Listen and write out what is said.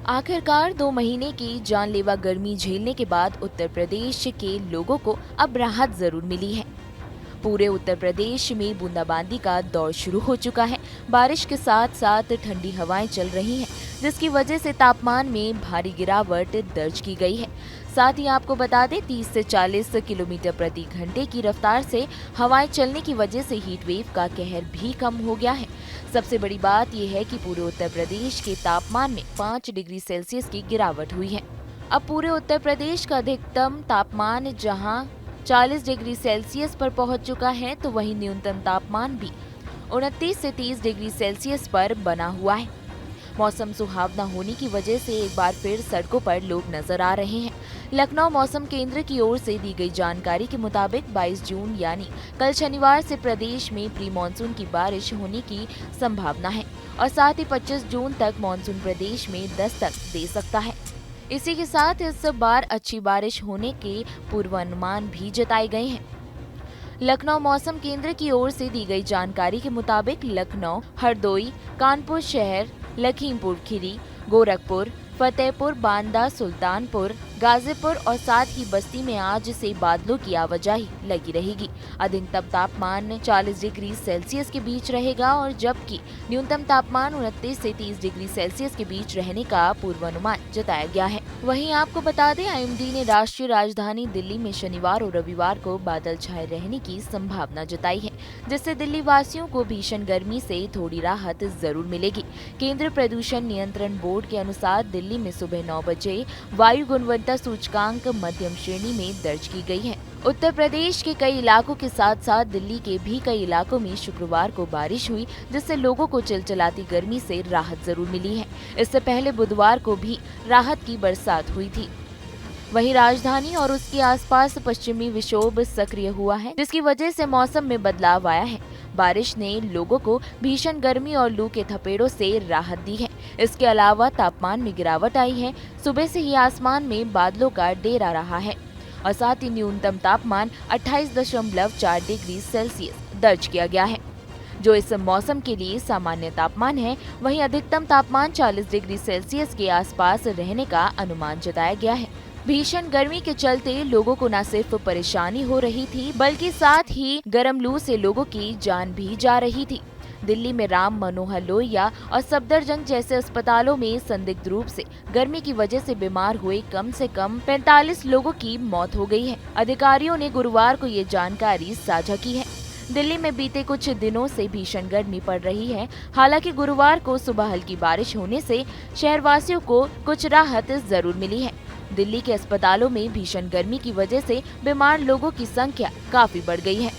आखिरकार 2 महीने की जानलेवा गर्मी झेलने के बाद उत्तर प्रदेश के लोगों को अब राहत जरूर मिली है। पूरे उत्तर प्रदेश में बूंदाबांदी का दौर शुरू हो चुका है। बारिश के साथ साथ ठंडी हवाएं चल रही हैं, जिसकी वजह से तापमान में भारी गिरावट दर्ज की गई है। साथ ही आपको बता दें 30 से 40 किलोमीटर प्रति घंटे की रफ्तार से हवाएं चलने की वजह से हीट वेव का कहर भी कम हो गया है। सबसे बड़ी बात यह है कि पूरे उत्तर प्रदेश के तापमान में 5 डिग्री सेल्सियस की गिरावट हुई है। अब पूरे उत्तर प्रदेश का अधिकतम तापमान जहां 40 डिग्री सेल्सियस पर पहुंच चुका है, तो वहीं न्यूनतम तापमान भी 29 से 30 डिग्री सेल्सियस पर बना हुआ है। मौसम सुहावना होने की वजह से एक बार फिर सड़कों पर लोग नजर आ रहे हैं। लखनऊ मौसम केंद्र की ओर से दी गई जानकारी के मुताबिक 22 जून यानी कल शनिवार से प्रदेश में प्री मानसून की बारिश होने की संभावना है और साथ ही 25 जून तक मानसून प्रदेश में दस्तक दे सकता है। इसी के साथ इस बार अच्छी बारिश होने के पूर्वानुमान भी जताए गए हैं। लखनऊ मौसम केंद्र की ओर से दी गई जानकारी के मुताबिक लखनऊ, हरदोई, कानपुर शहर, लखीमपुर खीरी, गोरखपुर, फतेहपुर, बांदा, सुल्तानपुर, गाजीपुर और साथ ही बस्ती में आज से बादलों की आवाजाही लगी रहेगी। अधिकतम तापमान 40 डिग्री सेल्सियस के बीच रहेगा और जबकि न्यूनतम तापमान 29 से 30 डिग्री सेल्सियस के बीच रहने का पूर्वानुमान जताया गया है। वहीं आपको बता दें आईएमडी ने राष्ट्रीय राजधानी दिल्ली में शनिवार और रविवार को बादल छाए रहने की संभावना जताई है, जिससे दिल्ली वासियों को भीषण गर्मी से थोड़ी राहत जरूर मिलेगी। केंद्रीय प्रदूषण नियंत्रण बोर्ड के अनुसार दिल्ली में सुबह 9 बजे वायु गुणवत्ता सूचकांक मध्यम श्रेणी में दर्ज की गई है। उत्तर प्रदेश के कई इलाकों के साथ साथ दिल्ली के भी कई इलाकों में शुक्रवार को बारिश हुई, जिससे लोगों को चिलचिलाती गर्मी से राहत जरूर मिली है। इससे पहले बुधवार को भी राहत की बरसात हुई थी। वहीं राजधानी और उसके आसपास पश्चिमी विक्षोभ सक्रिय हुआ है, जिसकी वजह से मौसम में बदलाव आया है। बारिश ने लोगों को भीषण गर्मी और लू के थपेड़ों से राहत दी है। इसके अलावा तापमान में गिरावट आई है। सुबह से ही आसमान में बादलों का डेरा रहा है और साथ ही न्यूनतम तापमान 28.4 डिग्री सेल्सियस दर्ज किया गया है, जो इस मौसम के लिए सामान्य तापमान है। वहीं अधिकतम तापमान 40 डिग्री सेल्सियस के आसपास रहने का अनुमान जताया गया है। भीषण गर्मी के चलते लोगों को न सिर्फ परेशानी हो रही थी, बल्कि साथ ही गर्म लू से लोगों की जान भी जा रही थी। दिल्ली में राम मनोहर लोहिया और सफदरजंग जैसे अस्पतालों में संदिग्ध रूप से गर्मी की वजह से बीमार हुए कम से कम 45 लोगों की मौत हो गई है। अधिकारियों ने गुरुवार को ये जानकारी साझा की है। दिल्ली में बीते कुछ दिनों से भीषण गर्मी पड़ रही है। हालांकि गुरुवार को सुबह हल्की बारिश होने से शहरवासियों को कुछ राहत जरूर मिली है। दिल्ली के अस्पतालों में भीषण गर्मी की वजह से बीमार लोगों की संख्या काफी बढ़ गई है।